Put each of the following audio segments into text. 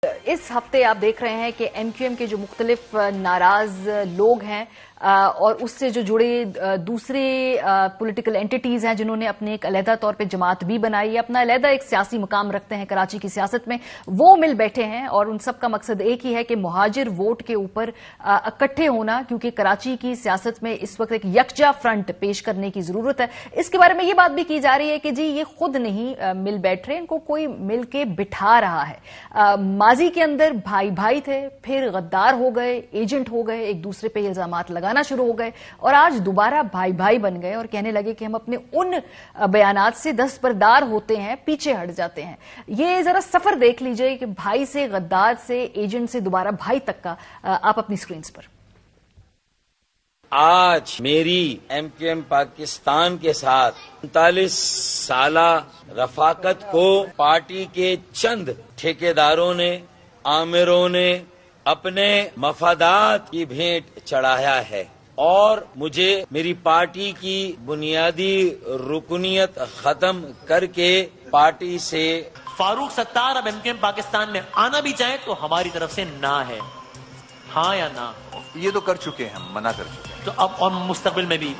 इस हफ्ते आप देख रहे हैं कि एमक्यूएम के जो मुख्तलिफ नाराज लोग हैं और उससे जो जुड़े दूसरे पॉलिटिकल एंटिटीज हैं जिन्होंने अपने एक अलहदा तौर पे जमात भी बनाई है, अपना अलहदा एक सियासी मुकाम रखते हैं कराची की सियासत में, वो मिल बैठे हैं और उन सब का मकसद एक ही है कि मुहाजिर वोट के ऊपर इकट्ठे होना, क्योंकि कराची की सियासत में इस वक्त एक यकजा फ्रंट पेश करने की जरूरत है। इसके बारे में ये बात भी की जा रही है कि जी ये खुद नहीं मिल बैठ रहे, इनको कोई मिल के बिठा रहा है। माजी के अंदर भाई भाई थे, फिर गद्दार हो गए, एजेंट हो गए, एक दूसरे पे इल्जामात लगाना शुरू हो गए और आज दोबारा भाई भाई बन गए और कहने लगे कि हम अपने उन बयानात से दस्तबरदार होते हैं, पीछे हट जाते हैं। ये जरा सफर देख लीजिए कि भाई से, गद्दार से, एजेंट से दोबारा भाई तक का, आप अपनी स्क्रीन पर। आज मेरी एमक्यूएम पाकिस्तान के साथ 39 साला रफाकत को पार्टी के चंद ठेकेदारों ने, आमिरों ने अपने मफादात की भेंट चढ़ाया है और मुझे मेरी पार्टी की बुनियादी रुकनियत खत्म करके पार्टी से फारूक सत्तार अब एमक्यूएम पाकिस्तान में आना भी चाहे तो हमारी तरफ से ना है, हाँ या ना? ये तो कर चुके हैं, हम मना कर चुके हैं। तो अब और मुस्तकबिल में भी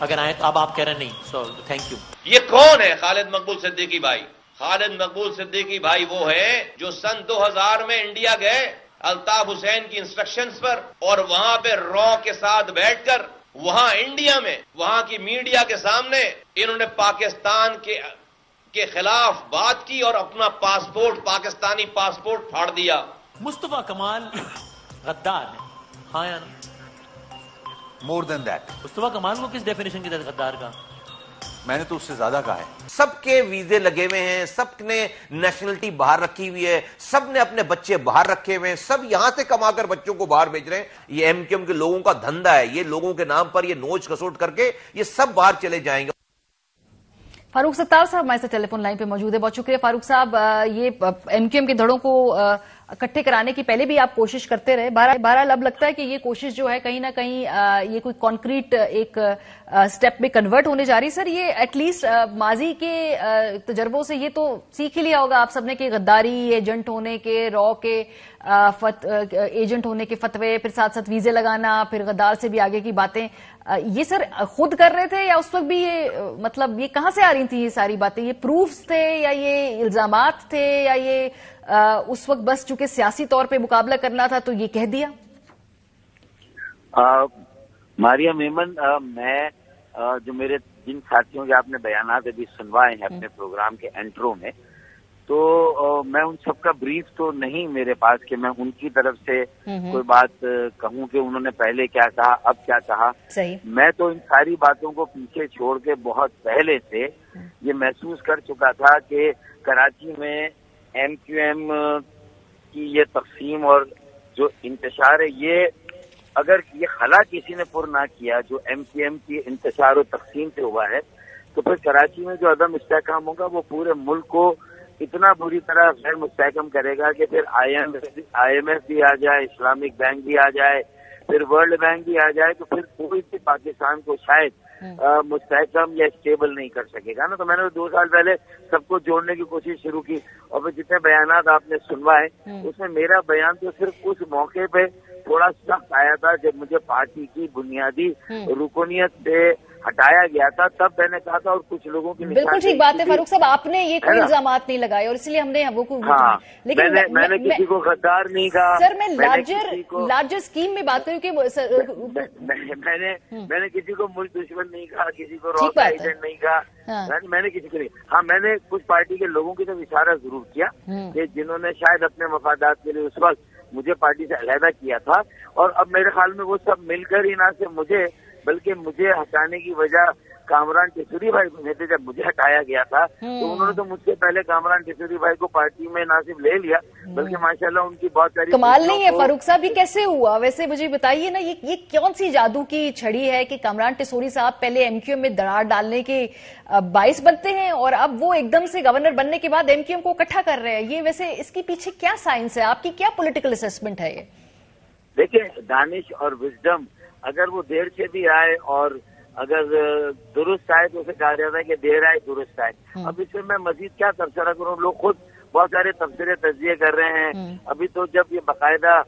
अगर आए तो अब आप कह रहे नहीं, सो थैंक यू। ये कौन है? खालिद मकबूल सिद्दीकी भाई। खालिद मकबूल सिद्दीकी भाई वो है जो सन 2000 में इंडिया गए अल्ताफ हुसैन की इंस्ट्रक्शंस पर और वहां पे रॉ के साथ बैठकर वहां इंडिया में वहां की मीडिया के सामने इन्होंने पाकिस्तान के खिलाफ बात की और अपना पासपोर्ट, पाकिस्तानी पासपोर्ट फाड़ दिया। मुस्तफा कमाल गद्दार है, हाँ या ना? More than that. मुस्तफा कमाल को किस डेफिनेशन की तरह गद्दार का? मैंने तो उससे ज्यादा कहा है। सबके वीजे लगे हुए हैं, सबने नेशनलिटी बाहर रखी हुई है, सबने अपने बच्चे बाहर रखे हुए हैं, सब यहां से कमाकर बच्चों को बाहर भेज रहे हैं। ये एमक्यूएम के लोगों का धंधा है, ये लोगों के नाम पर ये नोच खसोट करके ये सब बाहर चले जाएंगे। फारूक सत्तार साहब हमारे साथ टेलीफोन लाइन पे मौजूद है, बहुत शुक्रिया फारूक साहब। ये एमक्यूएम के धड़ों को इकट्ठे कराने की पहले भी आप कोशिश करते रहे, बहरहाल अब लगता है कि ये कोशिश जो है कहीं ना कहीं ये कोई कॉन्क्रीट एक स्टेप में कन्वर्ट होने जा रही है। सर, ये एटलीस्ट माजी के तजर्बों से ये तो सीख ही लिया होगा आप सबने कि गद्दारी, एजेंट होने के, रॉ के एजेंट होने के फतवे, फिर साथ साथ वीजे लगाना, फिर गद्दार से भी आगे की बातें, ये सर खुद कर रहे थे या उस वक्त भी ये मतलब ये कहां से आ रही थी ये सारी बातें? ये प्रूफ्स थे या ये इल्जामात थे या ये उस वक्त बस चूंकि सियासी तौर पे मुकाबला करना था तो ये कह दिया? मारिया मेमन, मैं जो मेरे जिन साथियों के आपने बयानात अभी सुनवाए हैं अपने प्रोग्राम के एंट्रो में, तो मैं उन सबका ब्रीफ तो नहीं मेरे पास कि मैं उनकी तरफ से कोई बात कहूं कि उन्होंने पहले क्या कहा, अब क्या कहा। सही। मैं तो इन सारी बातों को पीछे छोड़ के बहुत पहले से ये महसूस कर चुका था कि कराची में एमक्यूएम की ये तकसीम और जो इंतशार है, ये अगर ये खला किसी ने पुर ना किया जो एमक्यूएम की इंतशार और तकसीम से हुआ है, तो फिर कराची में जो अदम इस्तेहकाम होगा वो पूरे मुल्क को इतना बुरी तरह गैर मुस्तहकम करेगा कि फिर IMF भी आ जाए, इस्लामिक बैंक भी आ जाए, फिर वर्ल्ड बैंक भी आ जाए, तो फिर कोई भी पाकिस्तान को शायद मुस्तहकम या स्टेबल नहीं कर सकेगा ना। तो मैंने 2 साल पहले सबको जोड़ने की कोशिश शुरू की और फिर जितने बयानात आपने सुनवाए उसमें मेरा बयान तो सिर्फ उस मौके पे थोड़ा सख्त आया था जब मुझे पार्टी की बुनियादी रुकनियत से हटाया गया था, तब मैंने कहा था। और कुछ लोगों की बिल्कुल ठीक बात है फारूक साहब, आपने ये कोई इल्जामात नहीं लगाए और इसलिए हमने वो को, हाँ, लेकिन मैंने किसी को गद्दार नहीं कहा। सर, मैं लार्जर स्कीम में बात करूं कि मैंने किसी को मुल्क दुश्मन नहीं कहा, किसी को रॉ का एजेंट नहीं कहा, मैंने किसी को नहीं। हाँ, मैंने कुछ पार्टी के लोगों की तरफ इशारा जरूर किया कि जिन्होंने शायद अपने मफादात के लिए उस वक्त मुझे पार्टी से अलहदा किया था, और अब मेरे ख्याल में वो सब मिलकर ही ना सिर्फ मुझे बल्कि मुझे हटाने की वजह कामरान टिसूरी भाई को थे। जब मुझे हटाया गया था तो उन्होंने तो मुझसे पहले कामरान टिसूरी भाई को पार्टी में ना सिर्फ ले लिया बल्कि माशाल्लाह उनकी बहुत सारी कमाल नहीं है फारूक साहब, ये कैसे हुआ? वैसे मुझे बताइए ना, ये कौन सी जादू की छड़ी है कि कामरान टिसूरी साहब पहले एमक्यूएम में दरार डालने के बाइस बनते हैं और अब वो एकदम से गवर्नर बनने के बाद एमक्यूएम को इकट्ठा कर रहे हैं? ये वैसे इसके पीछे क्या साइंस है? आपकी क्या पॉलिटिकल असेसमेंट है ये? देखिए, दानिश और विजडम अगर वो देर से भी आए और अगर दुरुस्त आए तो उसे कहा जाता है कि देर आए दुरुस्त आए। अब इसमें मैं मजीद क्या तबसरा करूं, लोग खुद बहुत सारे तबसरे तजिए कर रहे हैं। अभी तो जब ये बाकायदा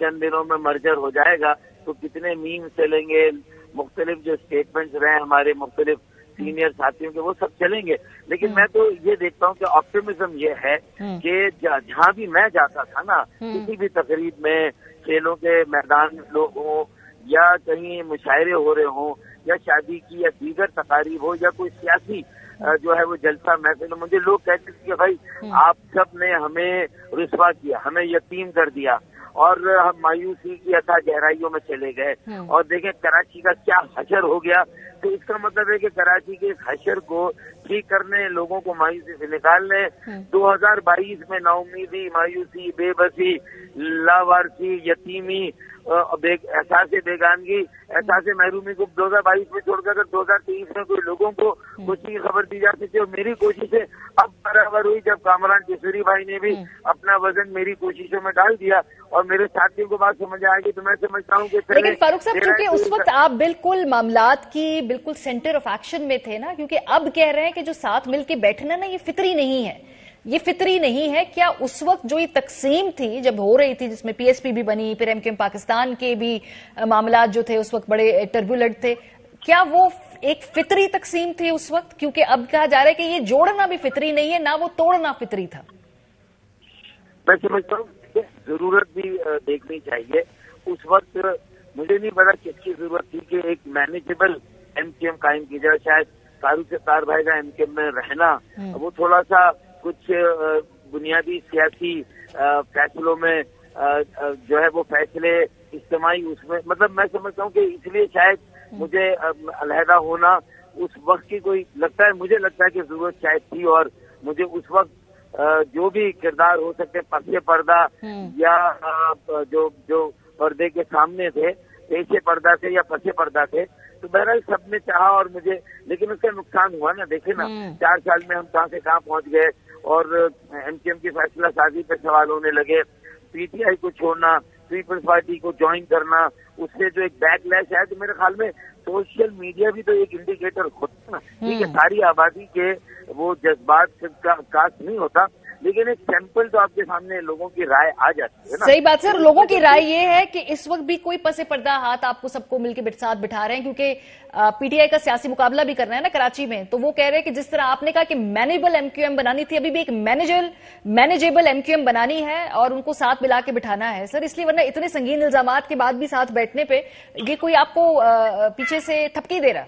चंद दिनों में मर्जर हो जाएगा तो कितने मीम चलेंगे, मुख्तलिफ जो स्टेटमेंट्स रहे हमारे मुख्तलिफ सीनियर साथियों के, वो सब चलेंगे। लेकिन मैं तो ये देखता हूँ कि ऑप्टिमिज्म ये है कि जहाँ भी मैं जाता था ना, किसी भी तकरीब में, खेलों के मैदान में लोग हों या कहीं मुशायरे हो रहे हों या शादी की या दीगर तकारीब हो या कोई सियासी जो है वो जलसा महफिल, मुझे लोग कहते थे कि भाई आप सब ने हमें रुस्वा किया, हमें यतीम कर दिया और हम मायूसी की अथाह गहराइयों में चले गए। और देखें कराची का क्या हशर हो गया। तो इसका मतलब है कि कराची के इस हशर को ठीक करने, लोगों को मायूसी से निकालने, 2022 में नाउमीदी, मायूसी, बेबसी, लावारसी, यतीमी, एहसास बेगानगी, एहसास महरूमी को 2022 में छोड़कर अगर 2023 में कोई लोगों को कुछ की खबर दी जा सकती है। और मेरी कोशिशें अब बराबर हुई जब कामरान किशोरी भाई ने भी अपना वजन मेरी कोशिशों में डाल दिया और मेरे साथियों को बात समझ आएगी। तो मैं समझता हूँ कि लेकिन फारूक साहब, क्योंकि उस वक्त आप बिल्कुल मामलात की बिल्कुल सेंटर ऑफ एक्शन में थे ना, क्योंकि अब कह रहे हैं कि जो साथ मिलकर बैठना ना, ये फितरी नहीं है, ये फितरी नहीं है। क्या उस वक्त जो ये तकसीम थी जब हो रही थी, जिसमें पीएसपी भी बनी, फिर एमक्यूएम पाकिस्तान के भी मामलात जो थे उस वक्त बड़े टर्बुलेंट थे, क्या वो एक फितरी तकसीम थी उस वक्त? क्योंकि अब कहा जा रहा है कि ये जोड़ना भी फितरी नहीं है, ना वो तोड़ना फितरी था। मैं समझता हूँ जरूरत भी देखनी चाहिए। उस वक्त मुझे नहीं पता किसकी जरूरत थी कि एक मैनेजेबल एमक्यूएम कायम की जाए। शायद फारूक सत्तार भाई का एमक्यूएम में रहना, वो थोड़ा सा कुछ बुनियादी सियासी फैसलों में जो है वो फैसले इज्तिमाई उसमें, मतलब मैं समझता हूँ कि इसलिए शायद मुझे अलहदा होना उस वक्त की कोई लगता है, मुझे लगता है कि जरूरत शायद थी। और मुझे उस वक्त जो भी किरदार हो सकते, पीछे पर्दा या जो पर्दे के सामने थे, पीछे पर्दा थे या पीछे पर्दा थे, तो बहरहाल सबने चाहा और मुझे, लेकिन उसका नुकसान हुआ ना। देखे ना 4 साल में हम कहाँ से कहाँ पहुंच गए और एमक्यूएम की फैसला साजी पे सवाल होने लगे। पीटीआई को छोड़ना, पीपल्स पार्टी को ज्वाइन करना, उससे जो एक बैकलैश है, तो मेरे ख्याल में सोशल मीडिया भी तो एक इंडिकेटर होता है ना। ठीक है, सारी आबादी के वो जज्बात का कास्ट नहीं होता, लेकिन एक सैंपल तो आपके सामने लोगों की राय आ जाती है ना। सही बात सर, लोगों की राय ये है कि इस वक्त भी कोई पसे पर्दा हाथ आपको सबको मिलकर साथ बिठा रहे हैं, क्योंकि पीटीआई का सियासी मुकाबला भी करना है ना कराची में। तो वो कह रहे हैं कि जिस तरह आपने कहा कि मैनेजेबल एमक्यूएम बनानी थी, अभी भी एक मैनेजेबल एमक्यूएम बनानी है और उनको साथ मिला के बिठाना है सर। इसलिए वरना इतने संगीन इल्जामात के बाद भी साथ बैठने पे ये कोई आपको पीछे से थपकी दे रहा।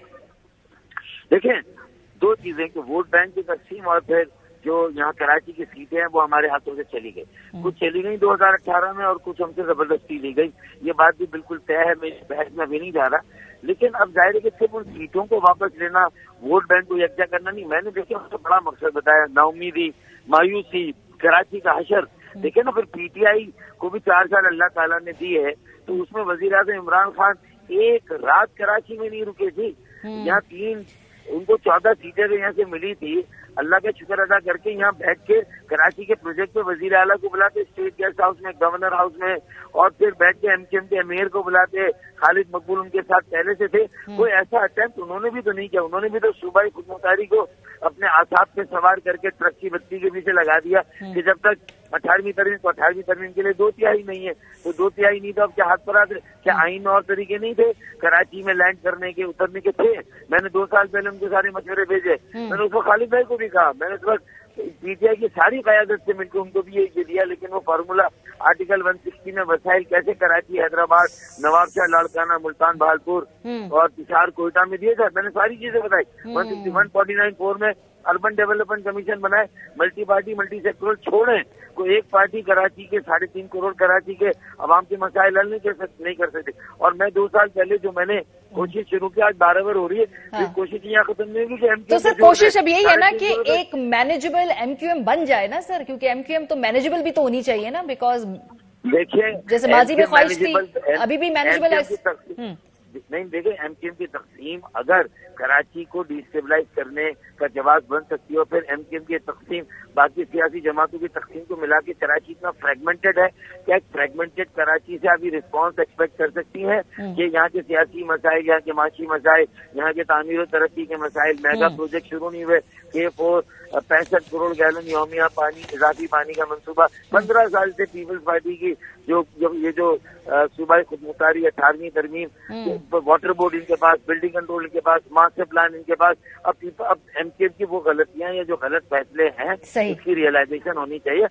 देखें, 2 चीजें कि वोट बैंक की तकसीम और फिर जो यहाँ कराची की सीटें हैं वो हमारे हाथों से चली गई। कुछ चली गई 2018 में और कुछ हमसे जबरदस्ती ली गई। ये बात भी बिल्कुल तय है, मैं बहस में भी नहीं जा रहा। लेकिन अब जाहिर है कि सिर्फ उन सीटों को वापस लेना, वोट बैंक को यकजा करना नहीं। मैंने देखिए उसका बड़ा मकसद बताया, नाउमीदी, मायूसी, कराची का हशर। देखे ना, फिर पीटीआई को भी 4 साल अल्लाह ताला ने दी है, तो उसमें वजीर आज़म इमरान खान एक रात कराची में नहीं रुके थे। यहाँ 3 उनको 14 सीटें यहाँ से मिली थी। अल्लाह का शुक्र अदा करके यहाँ बैठ के कराची के प्रोजेक्ट में वजीर आला को बुलाते, स्टेट गेस्ट हाउस में, गवर्नर हाउस में, और फिर बैठ के एमक्यूएम के अमीर को बुलाते। खालिद मकबूल उनके साथ पहले से थे। कोई ऐसा अटेम्प्ट उन्होंने भी तो नहीं किया। उन्होंने भी तो सूबाई खुदमुख्तारी को अपने आसाब पे सवार करके ट्रक की बत्ती के पीछे लगा दिया कि जब तक 18वीं तरमीम तो 18वीं तरमीम के लिए 2 तिहाई नहीं है, तो 2 तिहाई नहीं तो अब क्या हाथ पर आते? क्या आइन में और तरीके नहीं थे कराची में लैंड करने के, उतरने के? थे। मैंने 2 साल पहले उनके सारे मशवरे भेजे। मैंने उसको खालिद भाई को भी कहा, मैंने उस वक्त पीटीआई की सारी क़यादत से मिलकर उनको भी ये दिया। लेकिन वो फार्मूला आर्टिकल 160 में वसाइल कैसे कराची, हैदराबाद, नवाबशाह, लाड़काना, मुल्तान, बहालपुर और पिशावर, कोयटा में दिए था, मैंने सारी चीजें बताई। 149(4) में अर्बन डेवलपमेंट कमीशन बनाए, मल्टी पार्टी मल्टी सेक्टरल छोड़े। कोई एक पार्टी कराची के 3.5 करोड़ कराची के अवाम के मसाइल हल नहीं कर सकते। और मैं 2 साल पहले जो मैंने कोशिश शुरू की, आज 12 बार हो रही है। हाँ। कोशिश यहाँ खत्म नहीं होगी कि तो सर कोशिश अब यही है ना कि एक मैनेजेबल एमक्यूएम बन जाए ना सर, क्योंकि एमक्यूएम तो मैनेजेबल भी तो होनी चाहिए ना। बिकॉज देखिए, जैसे माजी में ख्वाहिश थी, अभी भी मैनेजेबल है। نہیں دیکھیں ایم کیو ایم کی تقسیم اگر کراچی کو ڈیسٹیبلائز کرنے کا جواز بن سکتی ہے اور پھر ایم کیو ایم کی تقسیم باقی سیاسی جماعتوں کی تقسیم کو ملا کے کراچی اتنا فریگمنٹڈ ہے کیا ایک فریگمنٹڈ کراچی سے ابھی رسپانس ایکسپیکٹ کر سکتی ہیں کہ یہاں کے سیاسی مسائل یہاں کے معاشی مسائل یہاں کے تعمیر و ترقی کے مسائل میگا پروجیکٹ شروع نہیں ہوئے K4 65 کروڑ گیلن یومیہ پانی اضافی پانی کا منصوبہ 15 سال سے پیپلز پارٹی کی جو صوبائی خود مختاری 18ویں ترمیم واٹر بورڈ ان کے پاس بلڈنگ کنٹرول ان کے پاس ماسٹر پلان ان کے پاس اب ایم کیو کی وہ غلطیاں یا جو غلط فیصلے ہیں اس کی ریئلائزیشن ہونی چاہیے.